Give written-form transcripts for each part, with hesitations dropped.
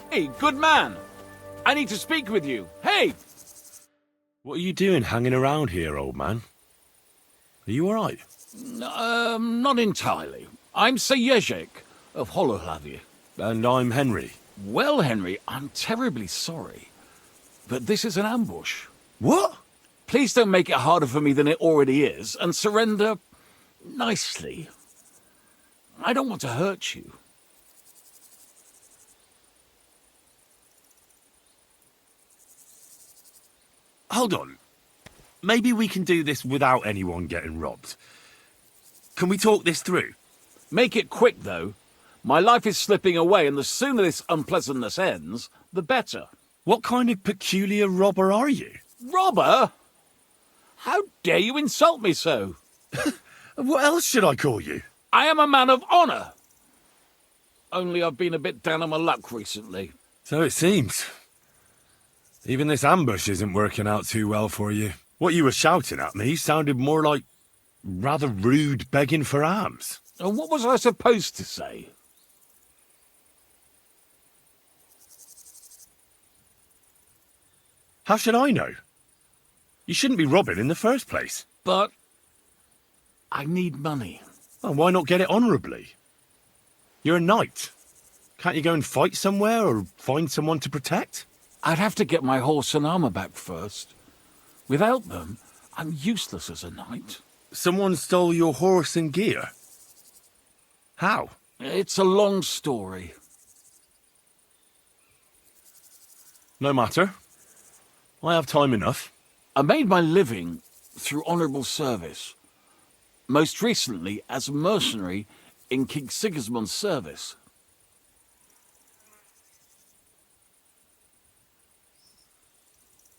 Hey, good man! I need to speak with you. Hey! What are you doing hanging around here, old man? Are you alright? Not entirely. I'm Sir Jezhek of Holohlavy. And I'm Henry. Well, Henry, I'm terribly sorry, but this is an ambush. What? Please don't make it harder for me than it already is, and surrender nicely. I don't want to hurt you. Hold on. Maybe we can do this without anyone getting robbed. Can we talk this through? Make it quick, though. My life is slipping away, and the sooner this unpleasantness ends, the better. What kind of peculiar robber are you? Robber? How dare you insult me so? What else should I call you? I am a man of honour. Only I've been a bit down on my luck recently. So it seems. Even this ambush isn't working out too well for you. What you were shouting at me sounded more like rather rude begging for alms. And what was I supposed to say? How should I know? You shouldn't be robbing in the first place. But I need money. Well, why not get it honourably? You're a knight. Can't you go and fight somewhere or find someone to protect? I'd have to get my horse and armour back first. Without them, I'm useless as a knight. Someone stole your horse and gear? How? It's a long story. No matter. I have time enough. I made my living through honourable service. Most recently as a mercenary in King Sigismund's service.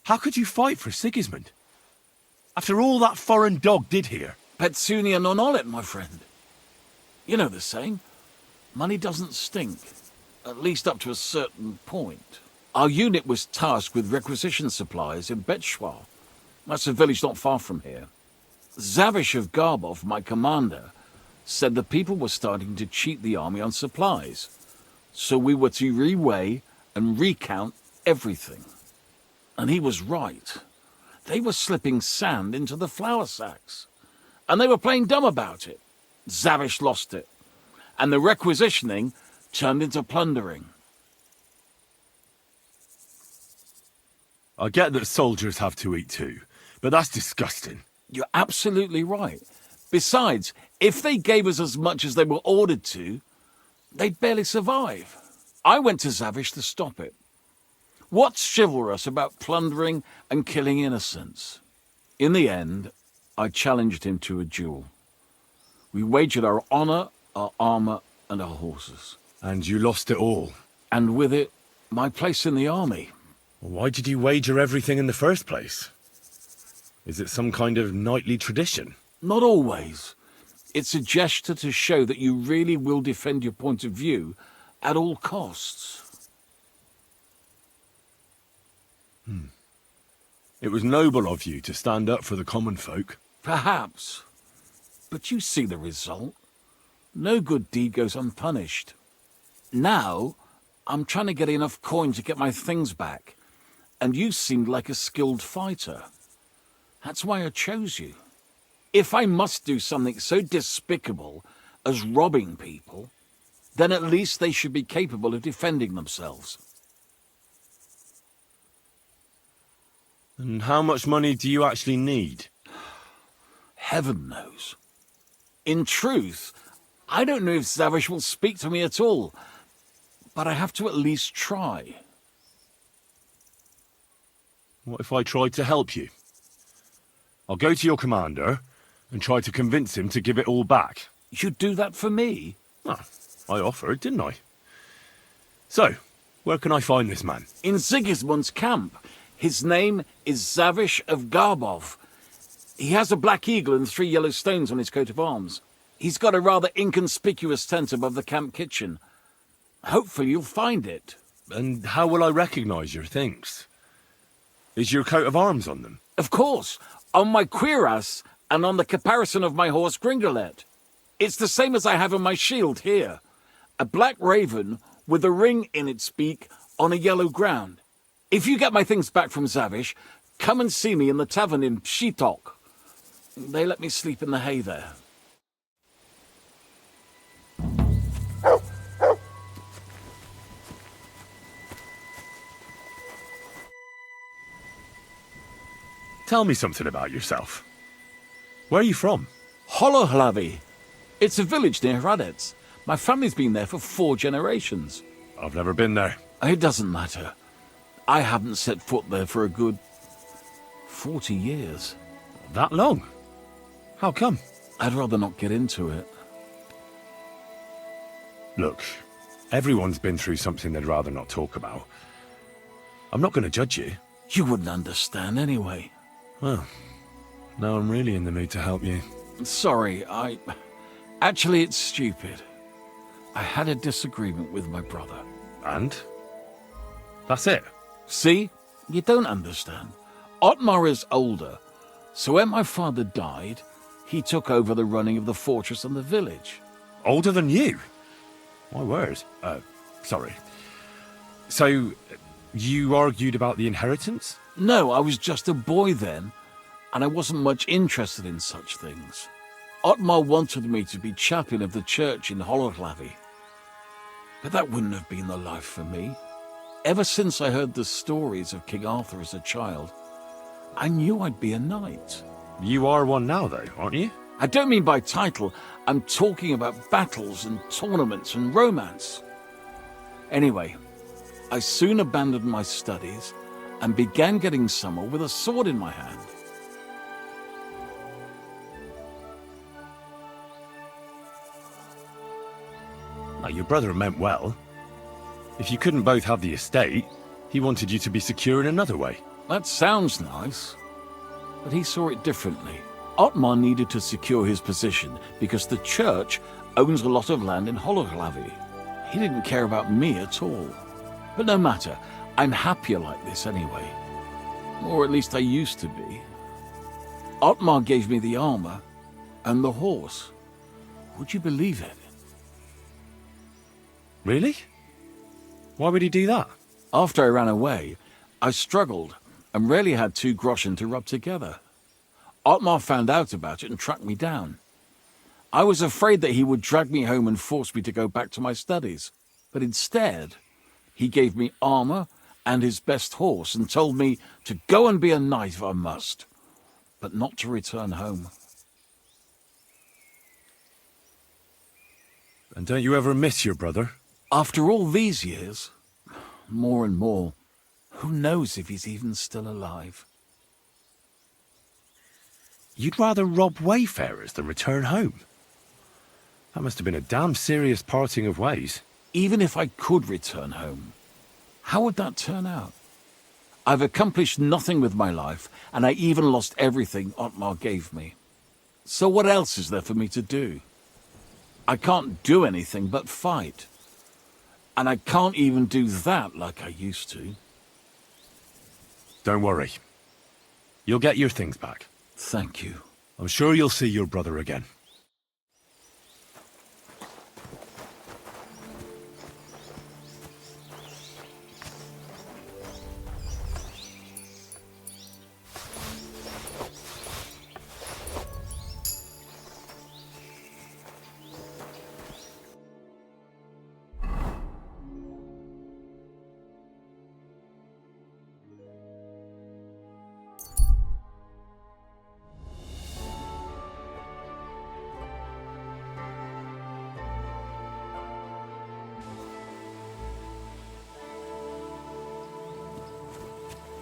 How could you fight for Sigismund? After all that foreign dog did here? Petsunia non olet, my friend. You know the saying, money doesn't stink, at least up to a certain point. Our unit was tasked with requisition supplies in Betshwar. That's a village not far from here. Zavish of Garbov, my commander, said the people were starting to cheat the army on supplies. So we were to reweigh and recount everything. And he was right. They were slipping sand into the flour sacks. And they were playing dumb about it. Zavish lost it. And the requisitioning turned into plundering. I get that soldiers have to eat too, but that's disgusting. You're absolutely right. Besides, if they gave us as much as they were ordered to, they'd barely survive. I went to Zavish to stop it. What's chivalrous about plundering and killing innocents? In the end, I challenged him to a duel. We wagered our honour, our armour, and our horses. And you lost it all. And with it, my place in the army. Why did you wager everything in the first place? Is it some kind of knightly tradition? Not always. It's a gesture to show that you really will defend your point of view at all costs. It was noble of you to stand up for the common folk. Perhaps. But you see the result. No good deed goes unpunished. Now, I'm trying to get enough coin to get my things back. And you seemed like a skilled fighter. That's why I chose you. If I must do something so despicable as robbing people, then at least they should be capable of defending themselves. And how much money do you actually need? Heaven knows. In truth, I don't know if Zavish will speak to me at all, but I have to at least try. What if I tried to help you? I'll go to your commander and try to convince him to give it all back. You'd do that for me? Ah, I offered, didn't I? So, where can I find this man? In Sigismund's camp. His name is Zavish of Garbov. He has a black eagle and 3 yellow stones on his coat of arms. He's got a rather inconspicuous tent above the camp kitchen. Hopefully you'll find it. And how will I recognize your things? Is your coat of arms on them? Of course, on my cuirass and on the caparison of my horse Gringolet. It's the same as I have on my shield here. A black raven with a ring in its beak on a yellow ground. If you get my things back from Zavish, come and see me in the tavern in Pshitok. They let me sleep in the hay there. Tell me something about yourself. Where are you from? Holohlavy. It's a village near Hradec. My family's been there for 4 generations. I've never been there. It doesn't matter. I haven't set foot there for a good 40 years. That long? How come? I'd rather not get into it. Look, everyone's been through something they'd rather not talk about. I'm not going to judge you. You wouldn't understand anyway. Well, now I'm really in the mood to help you. Sorry, Actually, it's stupid. I had a disagreement with my brother. And? That's it? See? You don't understand. Otmar is older, so when my father died, he took over the running of the fortress and the village. Older than you? My word. Sorry. So, you argued about the inheritance? No, I was just a boy then, and I wasn't much interested in such things. Otmar wanted me to be chaplain of the church in Holohlavy. But that wouldn't have been the life for me. Ever since I heard the stories of King Arthur as a child, I knew I'd be a knight. You are one now, though, aren't you? I don't mean by title. I'm talking about battles and tournaments and romance. Anyway, I soon abandoned my studies and began getting somewhere with a sword in my hand. Now, your brother meant well. If you couldn't both have the estate, he wanted you to be secure in another way. That sounds nice, but he saw it differently. Otmar needed to secure his position because the church owns a lot of land in Holohlavy. He didn't care about me at all. But no matter, I'm happier like this anyway. Or at least I used to be. Otmar gave me the armor and the horse. Would you believe it? Really? Why would he do that? After I ran away, I struggled and rarely had 2 groschen to rub together. Otmar found out about it and tracked me down. I was afraid that he would drag me home and force me to go back to my studies. But instead, he gave me armor and his best horse and told me to go and be a knight if I must, but not to return home. And don't you ever miss your brother? After all these years, more and more, who knows if he's even still alive? You'd rather rob wayfarers than return home? That must have been a damn serious parting of ways. Even if I could return home, how would that turn out? I've accomplished nothing with my life, and I even lost everything Otmar gave me. So what else is there for me to do? I can't do anything but fight. And I can't even do that like I used to. Don't worry. You'll get your things back. Thank you. I'm sure you'll see your brother again.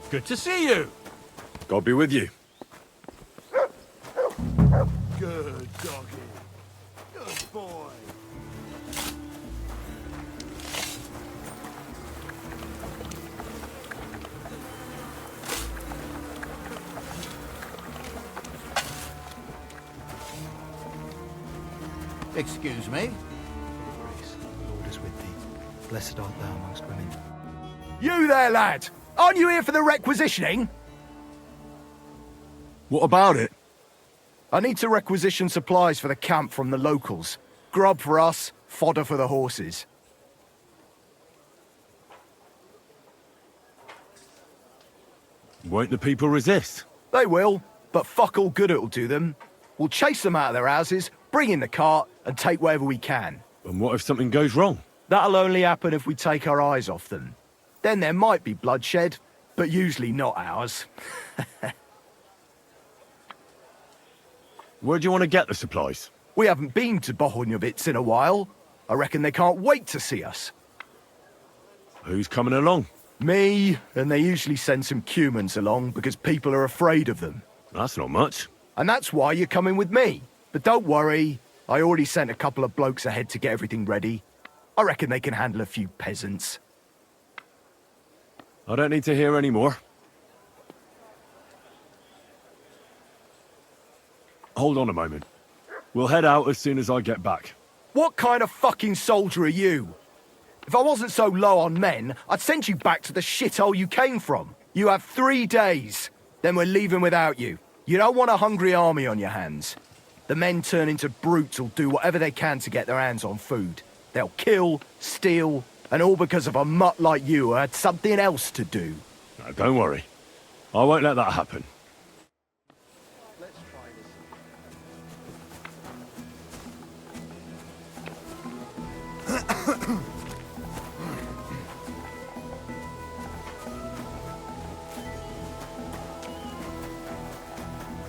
Good to see you. God be with you. Good doggy. Good boy. Excuse me. Grace, the Lord is with thee. Blessed art thou amongst women. You there, lad. Aren't you here for the requisitioning? What about it? I need to requisition supplies for the camp from the locals. Grub for us, fodder for the horses. Won't the people resist? They will, but fuck all good it'll do them. We'll chase them out of their houses, bring in the cart, and take whatever we can. And what if something goes wrong? That'll only happen if we take our eyes off them. Then there might be bloodshed, but usually not ours. Where do you want to get the supplies? We haven't been to Bohuniovitz in a while. I reckon they can't wait to see us. Who's coming along? Me, and they usually send some Cumans along because people are afraid of them. That's not much. And that's why you're coming with me. But don't worry, I already sent a couple of blokes ahead to get everything ready. I reckon they can handle a few peasants. I don't need to hear any more. Hold on a moment. We'll head out as soon as I get back. What kind of fucking soldier are you? If I wasn't so low on men, I'd send you back to the shithole you came from. You have 3 days. Then we're leaving without you. You don't want a hungry army on your hands. The men turn into brutes who'll do whatever they can to get their hands on food. They'll kill, steal, and all because of a mutt like you who had something else to do. No, don't worry. I won't let that happen.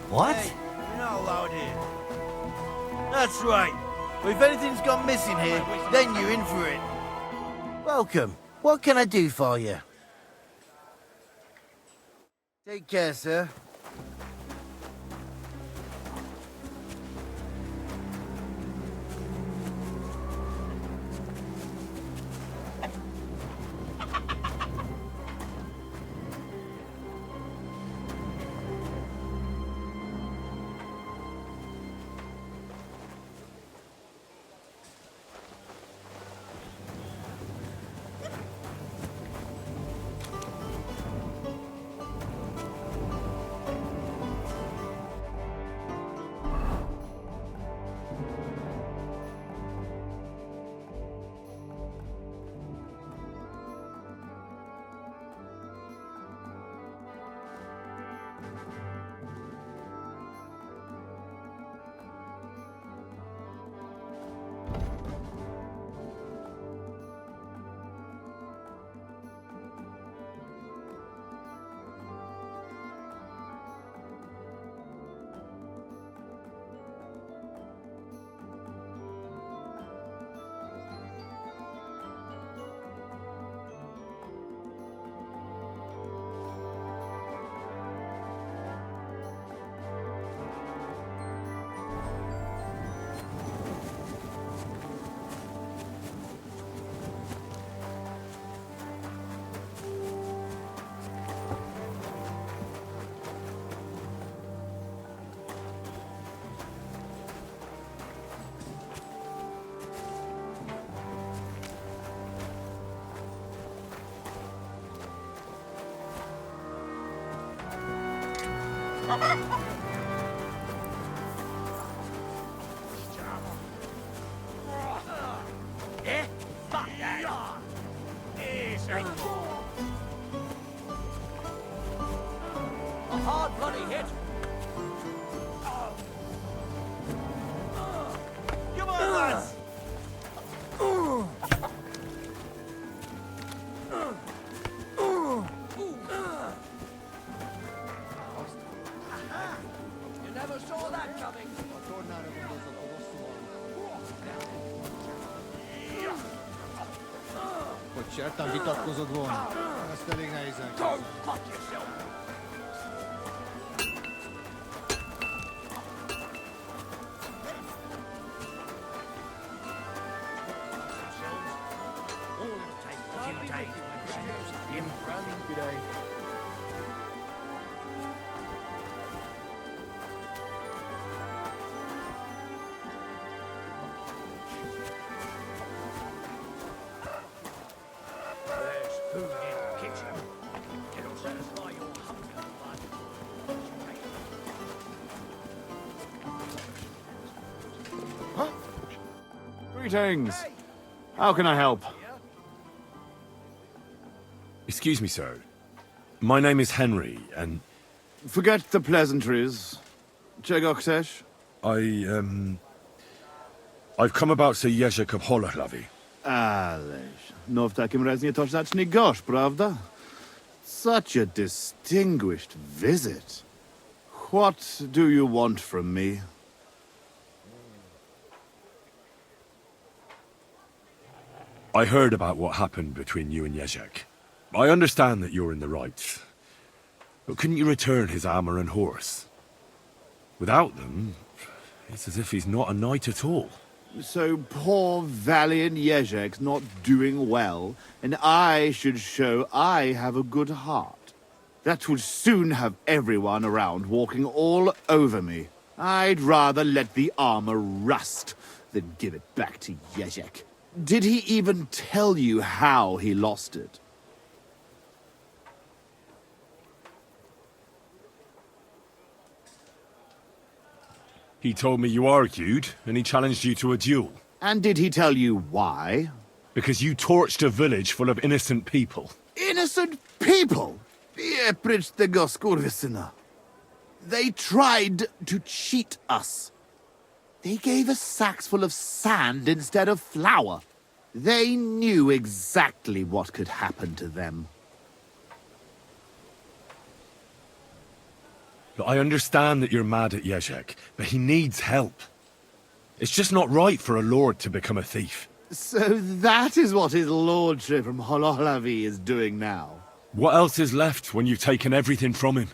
What? Hey, you're not allowed here. That's right. But if anything's gone missing here, then you're in for it. Welcome. What can I do for you? Take care, sir. A hard bloody hit. Come on, lads! You never saw that coming. Hogy sértem vitatkozott volna. Ezt elég nehéz elképzelni. Go fuck yourself. There's food in the kitchen. It'll satisfy your hunger, bud. Greetings. How can I help? Excuse me, sir. My name is Henry, and Forget the pleasantries. Czego chcesz? I've come about Sir Jezhek of Holohlavy. Ależ, no w takim razie to zacznij gość, prawda? Such a distinguished visit. What do you want from me? I heard about what happened between you and Jezhek. I understand that you're in the right. But couldn't you return his armor and horse? Without them, it's as if he's not a knight at all. So poor valiant Jezhek's not doing well, and I should show I have a good heart. That would soon have everyone around walking all over me. I'd rather let the armor rust than give it back to Jezhek. Did he even tell you how he lost it? He told me you argued, and he challenged you to a duel. And did he tell you why? Because you torched a village full of innocent people. Innocent people? Precz tego skurwysyna. They tried to cheat us. They gave us sacks full of sand instead of flour. They knew exactly what could happen to them. Look, I understand that you're mad at Jezhek, but he needs help. It's just not right for a lord to become a thief. So that is what his lordship from Holohlavy is doing now. What else is left when you've taken everything from him?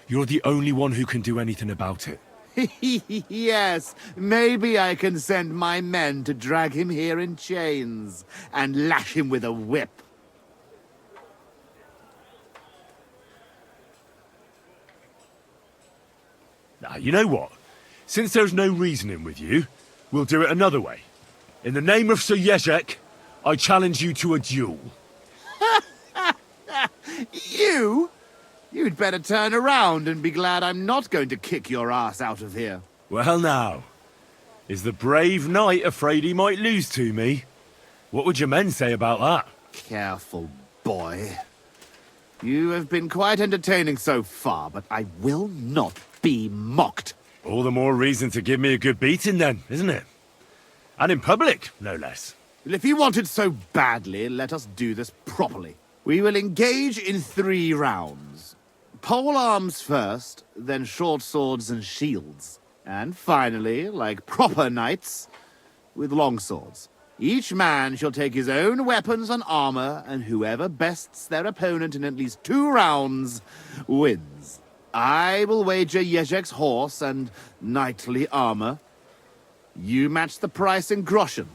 You're the only one who can do anything about it. Yes, maybe I can send my men to drag him here in chains and lash him with a whip. Now, you know what? Since there's no reasoning with you, we'll do it another way. In the name of Sir Jezhek, I challenge you to a duel. You? You'd better turn around and be glad I'm not going to kick your ass out of here. Well now, is the brave knight afraid he might lose to me? What would your men say about that? Careful, boy. You have been quite entertaining so far, but I will not be mocked. All the more reason to give me a good beating then, isn't it? And in public, no less. Well, if you want it so badly, let us do this properly. We will engage in 3 rounds. Pole arms first, then short swords and shields. And finally, like proper knights, with long swords. Each man shall take his own weapons and armor, and whoever bests their opponent in at least 2 rounds wins. I will wager Jezhek's horse and knightly armor. You match the price in groschen.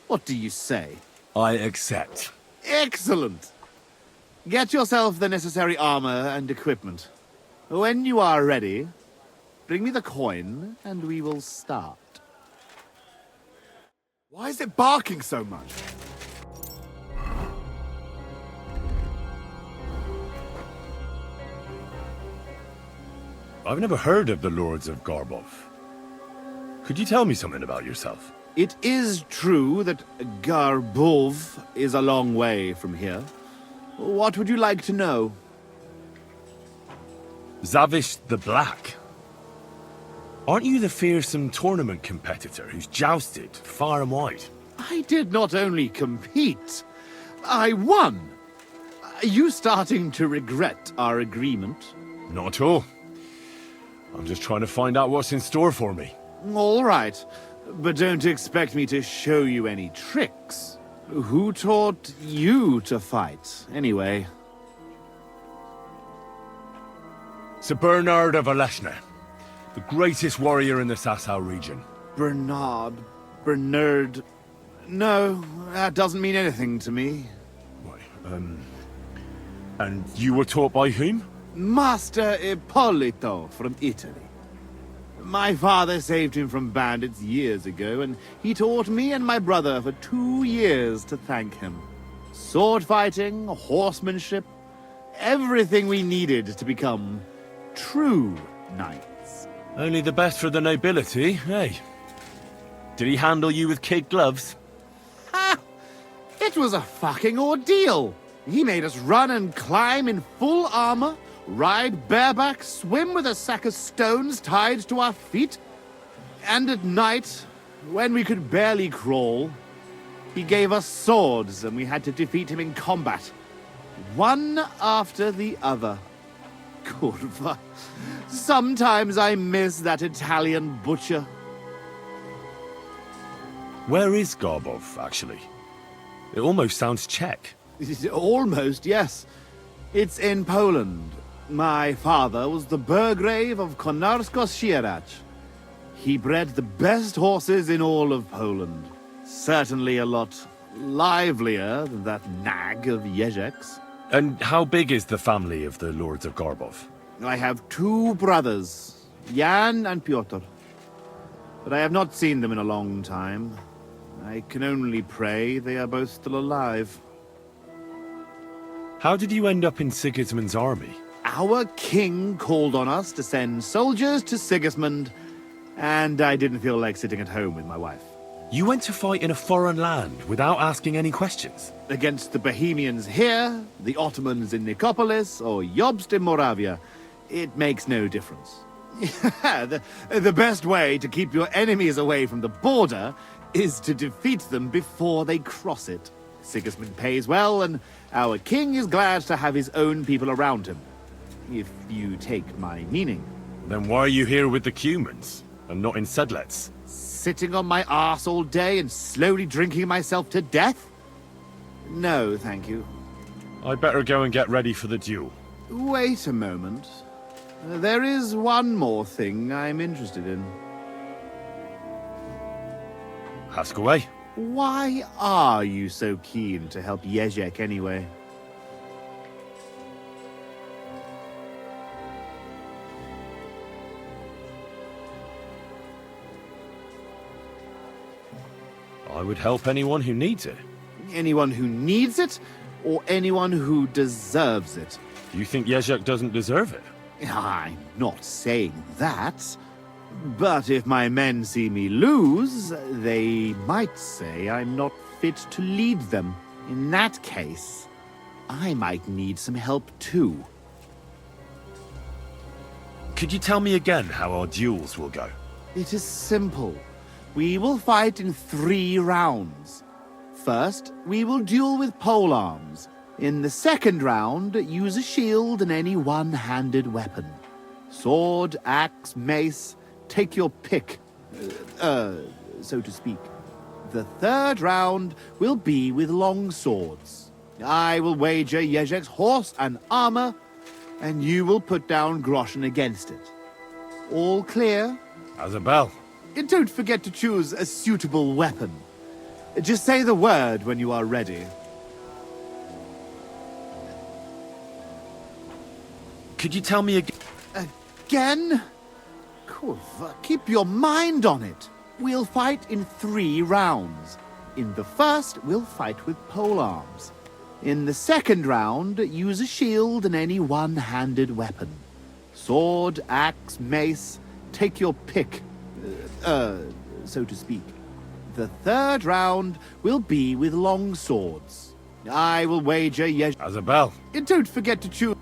What do you say? I accept. Excellent! Get yourself the necessary armor and equipment. When you are ready, bring me the coin, and we will start. Why is it barking so much? I've never heard of the Lords of Garbov. Could you tell me something about yourself? It is true that Garbov is a long way from here. What would you like to know? Zavish the Black. Aren't you the fearsome tournament competitor who's jousted far and wide? I did not only compete, I won. Are you starting to regret our agreement? Not at all. I'm just trying to find out what's in store for me. All right, but don't expect me to show you any tricks. Who taught you to fight, anyway? Sir Bernard of Oleshna, the greatest warrior in the Sasau region. Bernard... No, that doesn't mean anything to me. Why, and you were taught by whom? Master Ippolito from Italy. My father saved him from bandits years ago, and he taught me and my brother for 2 years to thank him. Sword fighting, horsemanship, everything we needed to become true knights. Only the best for the nobility, eh? Did he handle you with kid gloves? Ha! It was a fucking ordeal. He made us run and climb in full armor, ride bareback, swim with a sack of stones tied to our feet. And at night, when we could barely crawl, he gave us swords and we had to defeat him in combat. One after the other. Kurva. Sometimes I miss that Italian butcher. Where is Garbov, actually? It almost sounds Czech. Almost, yes. It's in Poland. My father was the Burgrave of Konarsko-Sierać. He bred the best horses in all of Poland. Certainly a lot livelier than that nag of Jezhek's. And how big is the family of the Lords of Garbov? I have two brothers, Jan and Pyotr. But I have not seen them in a long time. I can only pray they are both still alive. How did you end up in Sigismund's army? Our king called on us to send soldiers to Sigismund, and I didn't feel like sitting at home with my wife. You went to fight in a foreign land without asking any questions? Against the Bohemians here, the Ottomans in Nicopolis, or Jobst in Moravia, it makes no difference. The best way to keep your enemies away from the border is to defeat them before they cross it. Sigismund pays well, and our king is glad to have his own people around him. If you take my meaning. Then why are you here with the Cumans, and not in Sedlets? Sitting on my arse all day and slowly drinking myself to death? No, thank you. I'd better go and get ready for the duel. Wait a moment. There is one more thing I'm interested in. Ask away. Why are you so keen to help Jezhek anyway? I would help anyone who needs it. Anyone who needs it, or anyone who deserves it? Do you think Jezhek doesn't deserve it? I'm not saying that. But if my men see me lose, they might say I'm not fit to lead them. In that case, I might need some help too. Could you tell me again how our duels will go? It is simple. We will fight in 3 rounds. First, we will duel with polearms. In the second round, use a shield and any one-handed weapon. Sword, axe, mace, take your pick, so to speak. The third round will be with long swords. I will wager Jezhek's horse and armor, and you will put down groschen against it. All clear? As a bell. And don't forget to choose a suitable weapon. Just say the word when you are ready. Could you tell me again? Again? Kurva, keep your mind on it. We'll fight in 3 rounds. In the first, we'll fight with polearms. In the second round, use a shield and any one-handed weapon. Sword, axe, mace, take your pick, so to speak. The third round will be with long swords. I will wager As a bell. And don't forget to choose.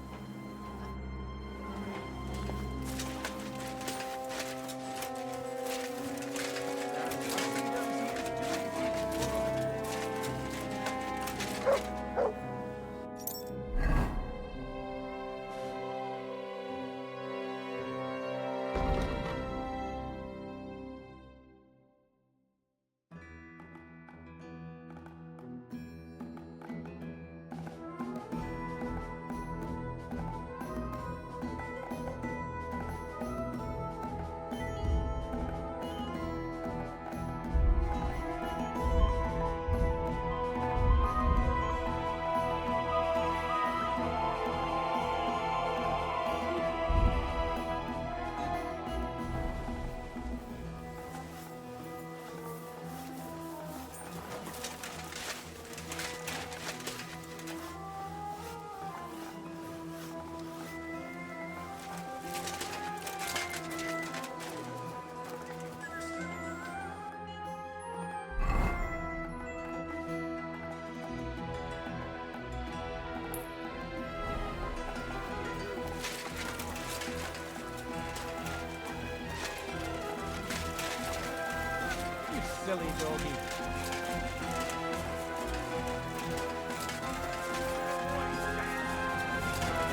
silly doggy.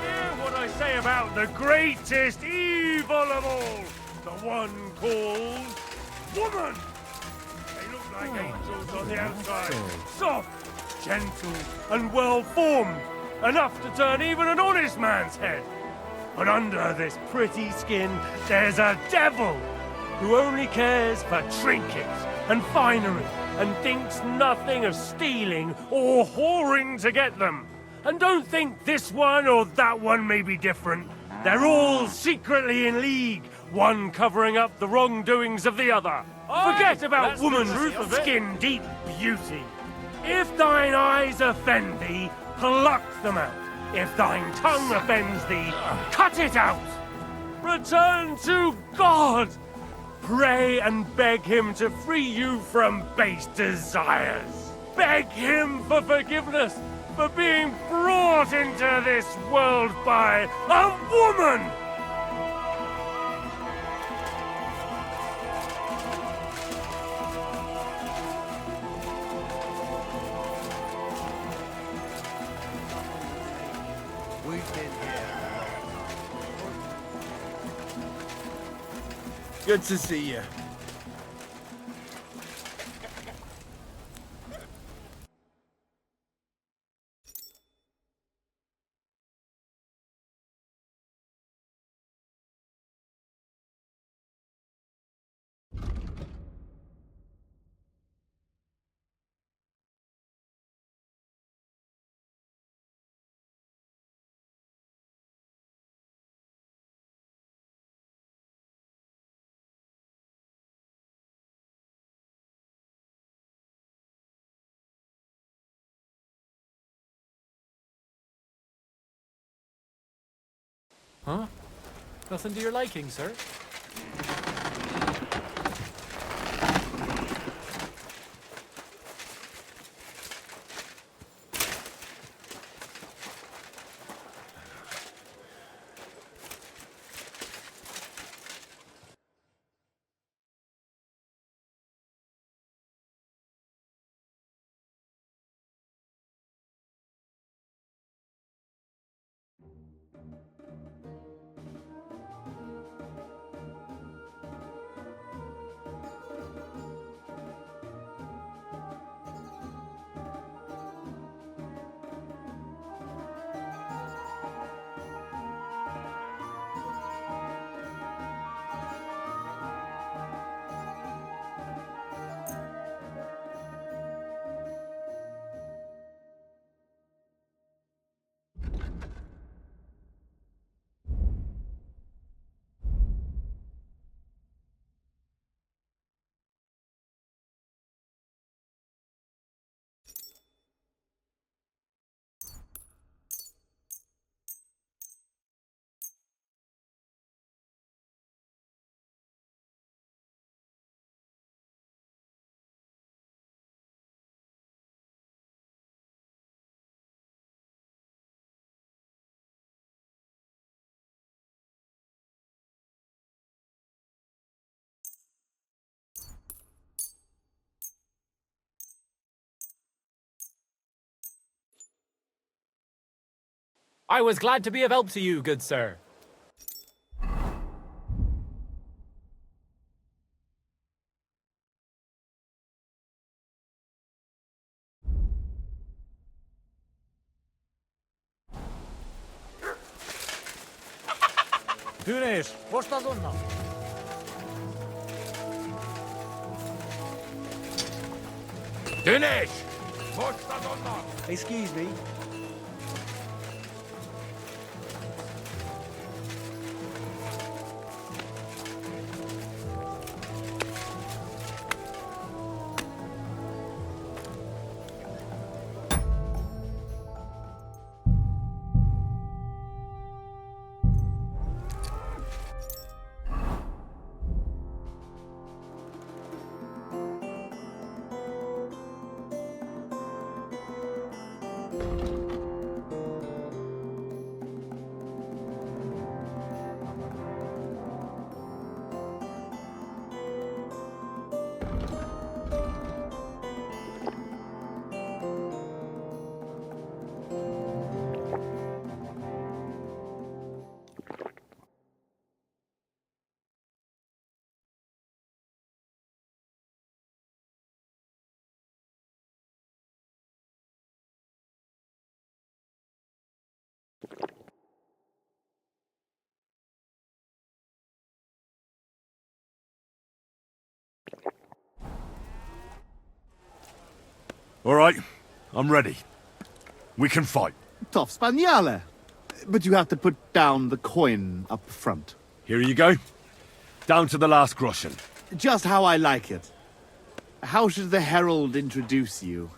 Hear what I say about the greatest evil of all, the one called woman. They look like angels on the outside, soft, gentle, and well-formed, enough to turn even an honest man's head. But under this pretty skin, there's a devil who only cares for trinkets and finery and thinks nothing of stealing or whoring to get them. And don't think this one or that one may be different. They're all secretly in league, one covering up the wrongdoings of the other. Forget about woman's skin-deep beauty. If thine eyes offend thee, pluck them out. If thine tongue offends thee, cut it out! Return to God! Pray and beg him to free you from base desires. Beg him for forgiveness for being brought into this world by a woman! We've been here. Good to see you. Huh? Nothing to your liking, sir? I was glad to be of help to you, good sir. Tűnés, most azonnal! Tűnés! Most azonnal! Excuse me. All right, I'm ready. We can fight. Tough Spaniale. But you have to put down the coin up front. Here you go. Down to the last groschen. Just how I like it. How should the herald introduce you?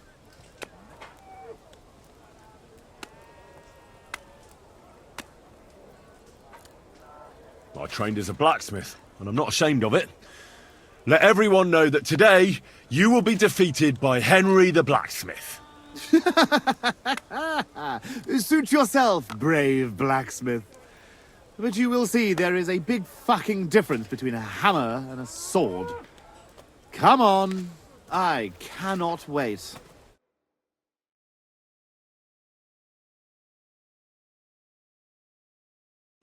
I trained as a blacksmith, and I'm not ashamed of it. Let everyone know that today, you will be defeated by Henry the Blacksmith. Suit yourself, brave blacksmith. But you will see there is a big fucking difference between a hammer and a sword. Come on. I cannot wait.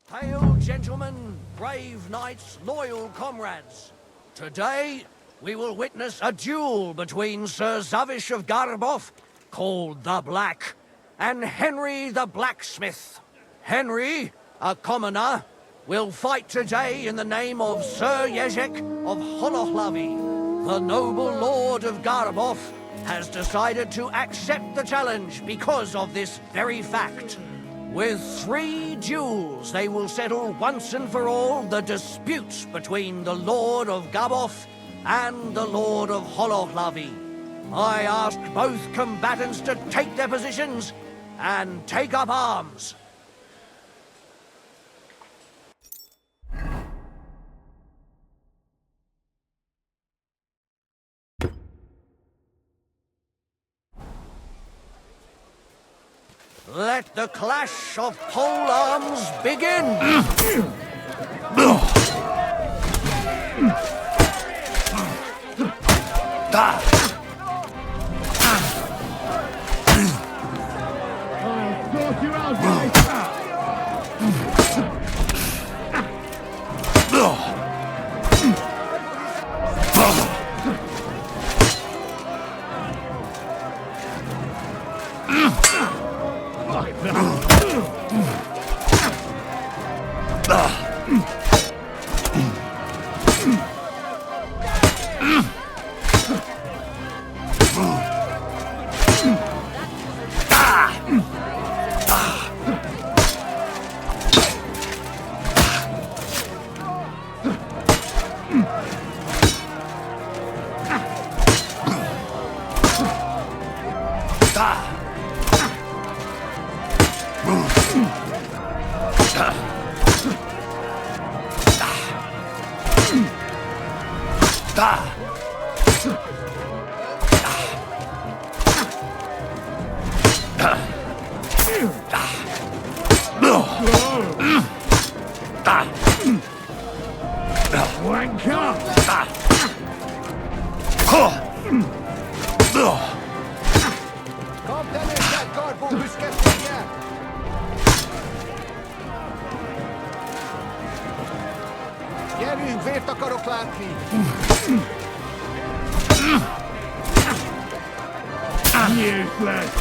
Hail, gentlemen, brave knights, loyal comrades. Today, we will witness a duel between Sir Zavish of Garbov, called the Black, and Henry the Blacksmith. Henry, a commoner, will fight today in the name of Sir Jezhek of Holohlavy. The noble lord of Garbov has decided to accept the challenge because of this very fact. With 3 duels, they will settle once and for all the dispute between the Lord of Garbov and the Lord of Holohlavy. I ask both combatants to take their positions and take up arms. Let the clash of pole arms begin! Gyerünk, vért akarok látni! Useless!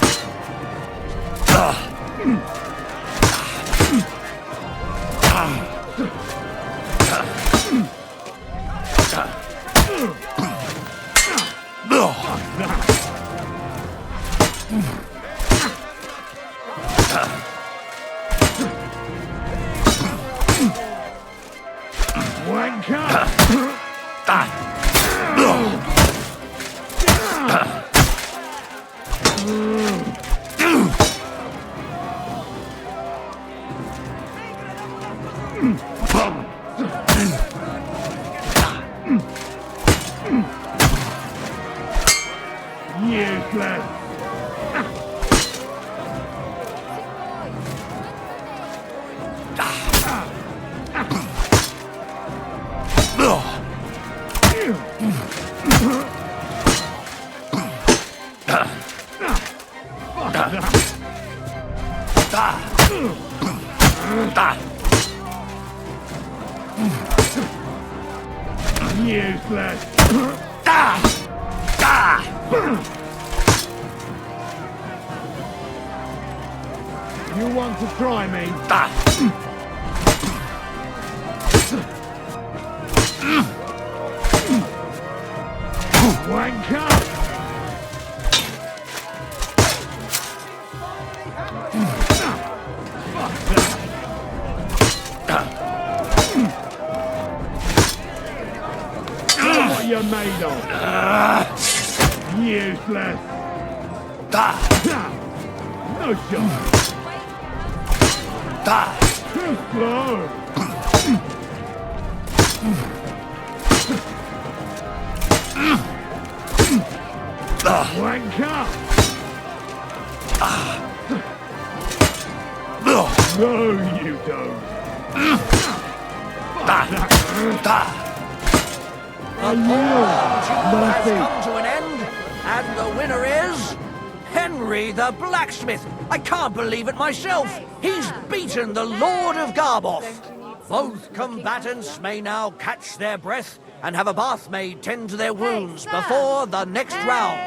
You want to try me? Wanker! you made of? Useless. No shot. Too slow. Wanker. No, you don't. The duel has come to an end, and the winner is Henry the Blacksmith. I can't believe it myself. He's beaten the Lord of Garboff. Both combatants may now catch their breath and have a bath maid tend to their wounds before the next round.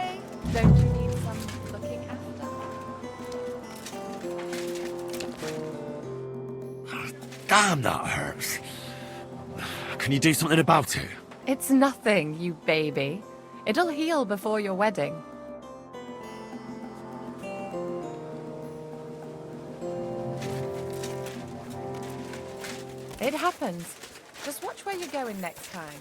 Don't you need some looking after? Damn, that hurts. Can you do something about it? It's nothing, you baby. It'll heal before your wedding. It happens. Just watch where you're going next time.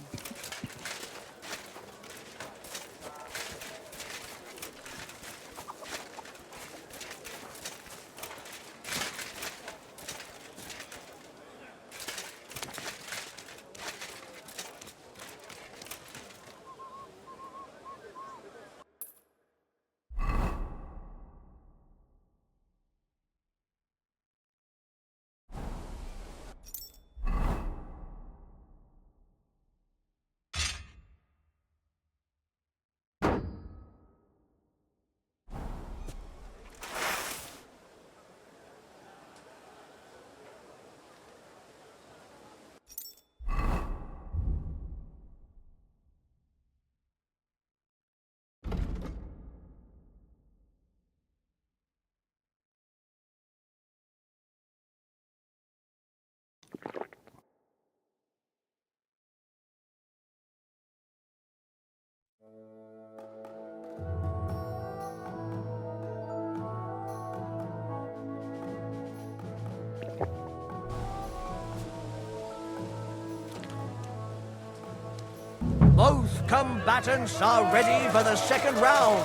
Both combatants are ready for the second round.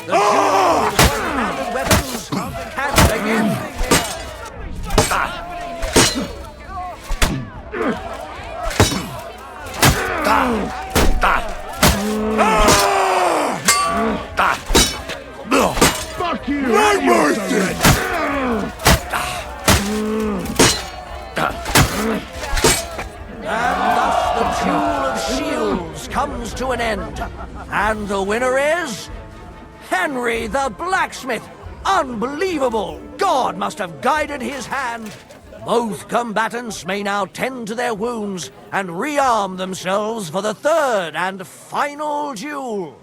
The duel with one-handed weapons can begin. Fuck you! No mercy! And thus the duel of shields comes to an end. And the winner is Henry the Blacksmith. Unbelievable! God must have guided his hand. Both combatants may now tend to their wounds and rearm themselves for the third and final duel.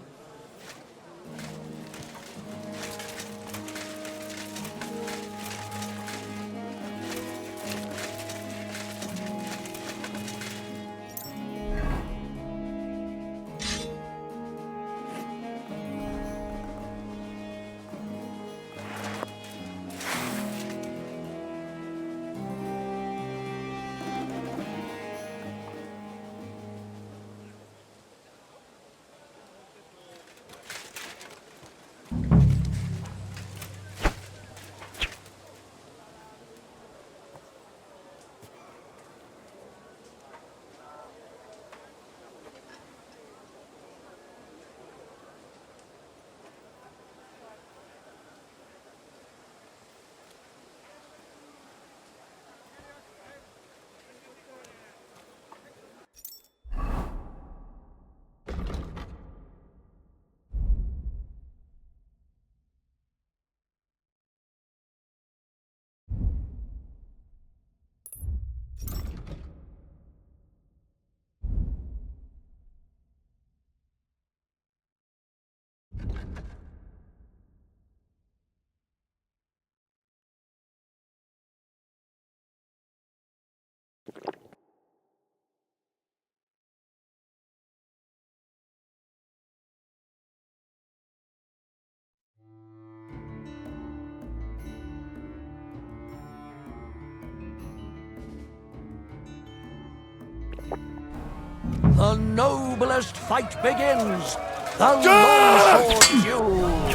the noblest fight begins. The longsword duel.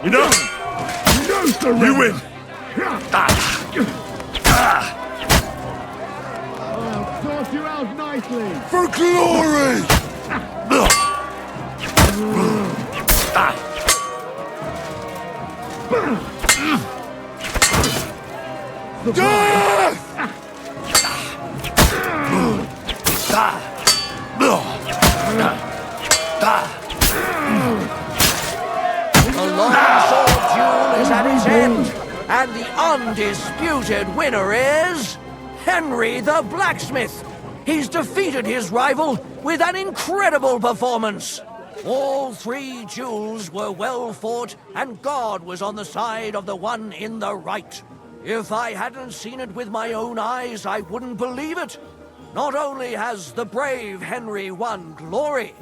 You know, you win. I'll sort you out nicely. For glory! The longsword duel is at its end, and the undisputed winner is Henry the Blacksmith. He's defeated his rival with an incredible performance. All three duels were well fought, and God was on the side of the one in the right. If I hadn't seen it with my own eyes, I wouldn't believe it. Not only has the brave Henry won glory,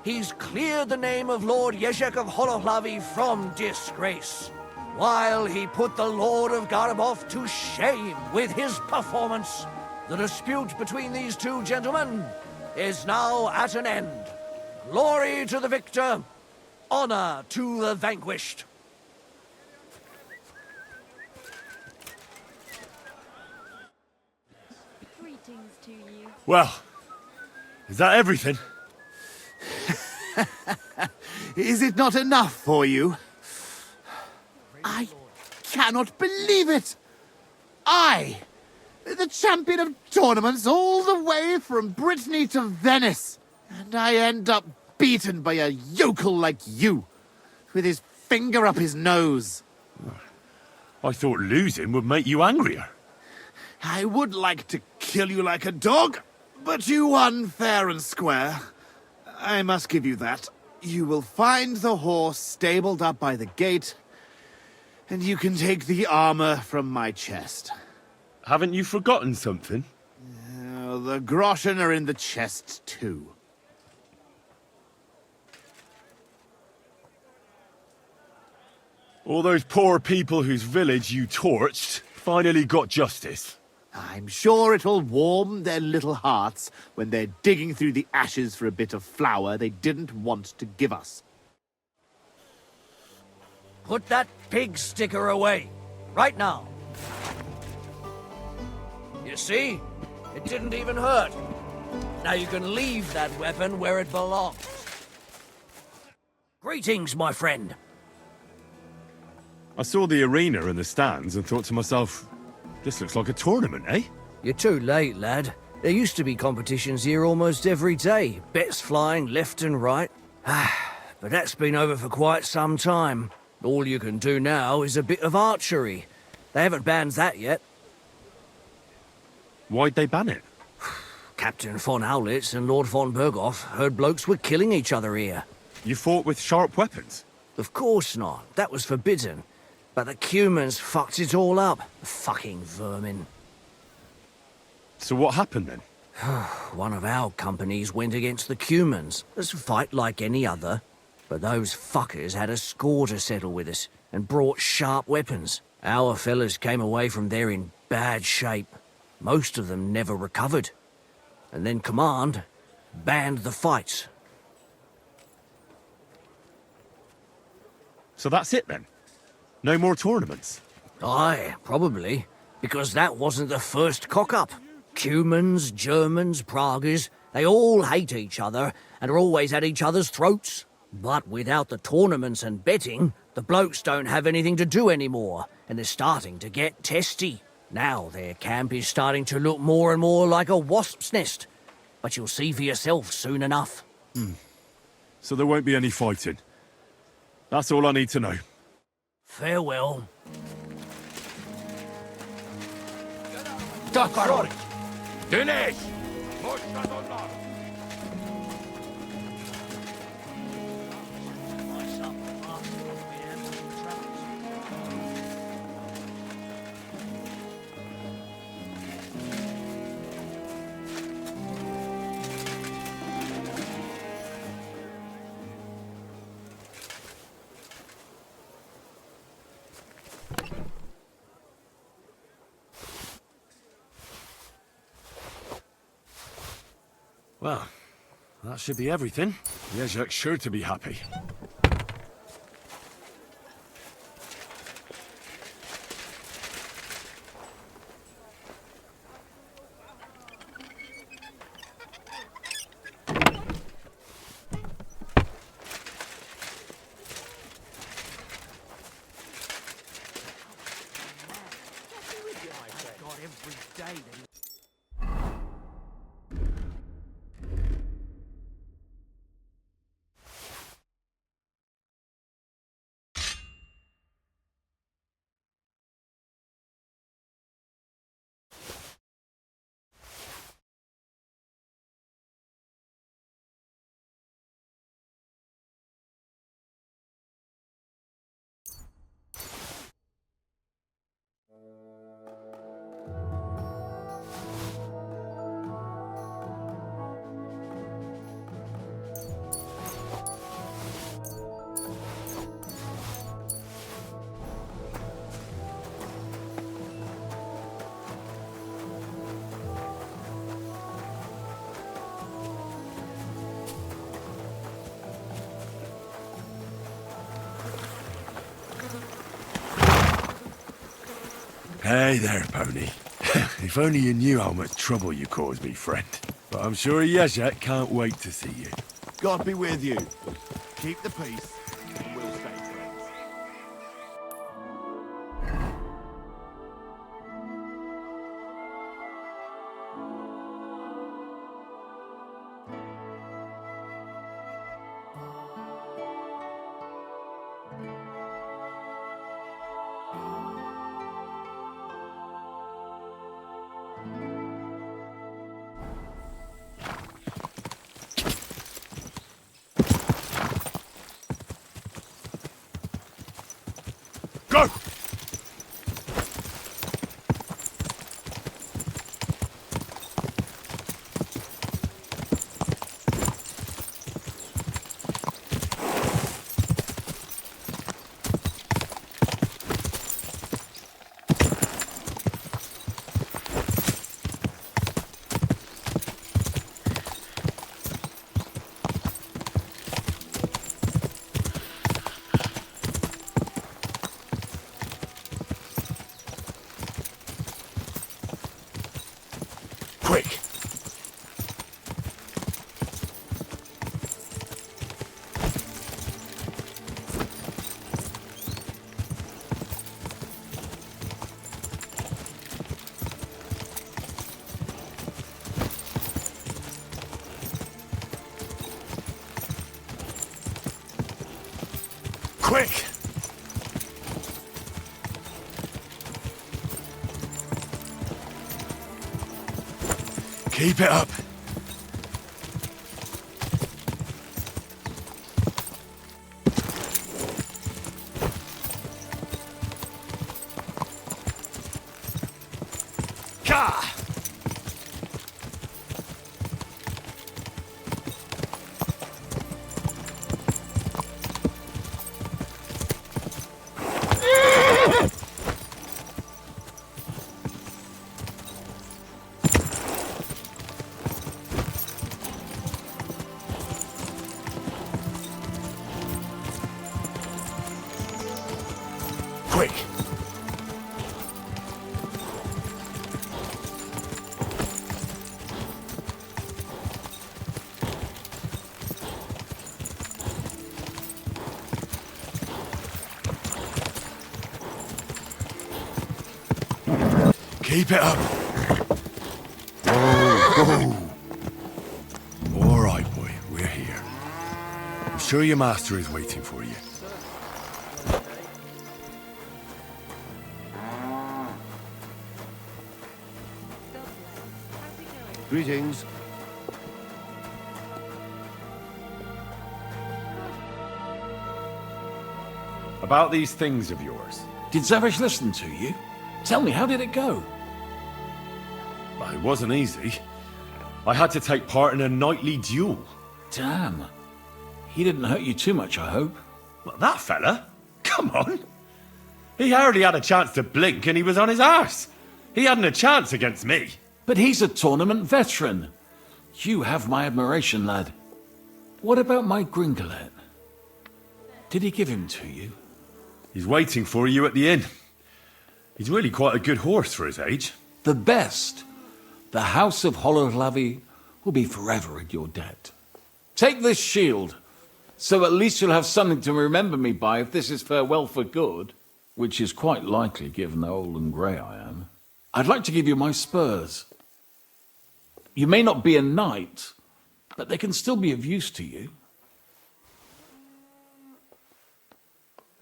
he's cleared the name of Lord Jezhek of Holohlavy from disgrace, while he put the Lord of Garabov to shame with his performance. The dispute between these two gentlemen is now at an end. Glory to the victor, honor to the vanquished. Greetings to you. Well, is that everything? Is it not enough for you? I cannot believe it! I, the champion of tournaments all the way from Brittany to Venice, and I end up beaten by a yokel like you, with his finger up his nose. I thought losing would make you angrier. I would like to kill you like a dog, but you won fair and square. I must give you that. You will find the horse stabled up by the gate, and you can take the armor from my chest. Haven't you forgotten something? The groschen are in the chest, too. All those poor people whose village you torched finally got justice. I'm sure it'll warm their little hearts when they're digging through the ashes for a bit of flour they didn't want to give us. Put that pig sticker away, right now. You see? It didn't even hurt. Now you can leave that weapon where it belongs. Greetings, my friend. I saw the arena and the stands and thought to myself, this looks like a tournament, eh? You're too late, lad. There used to be competitions here almost every day. Bets flying left and right. But that's been over for quite some time. All you can do now is a bit of archery. They haven't banned that yet. Why'd they ban it? Captain von Howlitz and Lord von Berghoff heard blokes were killing each other here. You fought with sharp weapons? Of course not. That was forbidden. But the Cumans fucked it all up. Fucking vermin. So what happened then? One of our companies went against the Cumans. It's a fight like any other. But those fuckers had a score to settle with us and brought sharp weapons. Our fellas came away from there in bad shape. Most of them never recovered. And then Command banned the fights. So that's it then? No more tournaments? Aye, probably. Because that wasn't the first cock-up. Cumans, Germans, Praguers, they all hate each other and are always at each other's throats. But without the tournaments and betting, the blokes don't have anything to do anymore, and they're starting to get testy. Now their camp is starting to look more and more like a wasp's nest. But you'll see for yourself soon enough. So there won't be any fighting. That's all I need to know. Farewell. Dinesh! Well, that should be everything. Jezhek's sure to be happy. Hey there, Pony. If only you knew how much trouble you caused me, friend. But I'm sure Jezhek can't wait to see you. God be with you. Keep the peace, and we'll stay friends. Go! Quick! Quick! Keep it up. Ka! Quick! Keep it up. Whoa, whoa. All right, boy, we're here. I'm sure your master is waiting for you. Greetings. About these things of yours. Did Zavish listen to you? Tell me, how did it go? Well, it wasn't easy. I had to take part in a nightly duel. Damn. He didn't hurt you too much, I hope. Well, that fella? Come on. He hardly had a chance to blink and he was on his arse. He hadn't a chance against me. But he's a tournament veteran. You have my admiration, lad. What about my Gringolet? Did he give him to you? He's waiting for you at the inn. He's really quite a good horse for his age. The best. The House of Holohlavy will be forever in your debt. Take this shield, so at least you'll have something to remember me by if this is farewell for good, which is quite likely given how old and grey I am. I'd like to give you my spurs. You may not be a knight, but they can still be of use to you.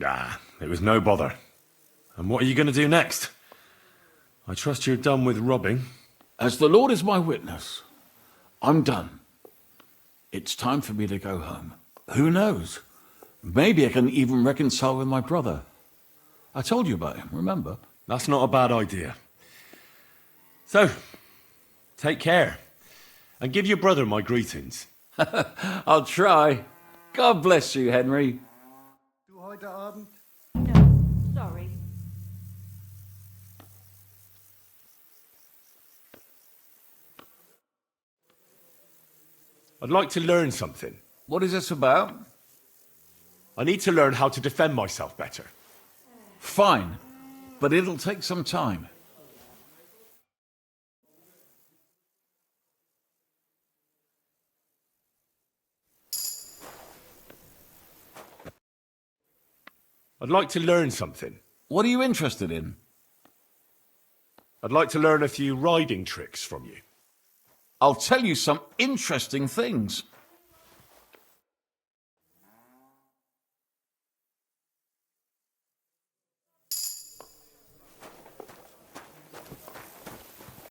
Ah, it was no bother. And what are you going to do next? I trust you're done with robbing. As the Lord is my witness, I'm done. It's time for me to go home. Who knows? Maybe I can even reconcile with my brother. I told you about him, remember? That's not a bad idea. So, take care. And give your brother my greetings. I'll try. God bless you, Henry. Du heute Abend? No, sorry. I'd like to learn something. What is this about? I need to learn how to defend myself better. Fine, but it'll take some time. I'd like to learn something. What are you interested in? I'd like to learn a few riding tricks from you. I'll tell you some interesting things.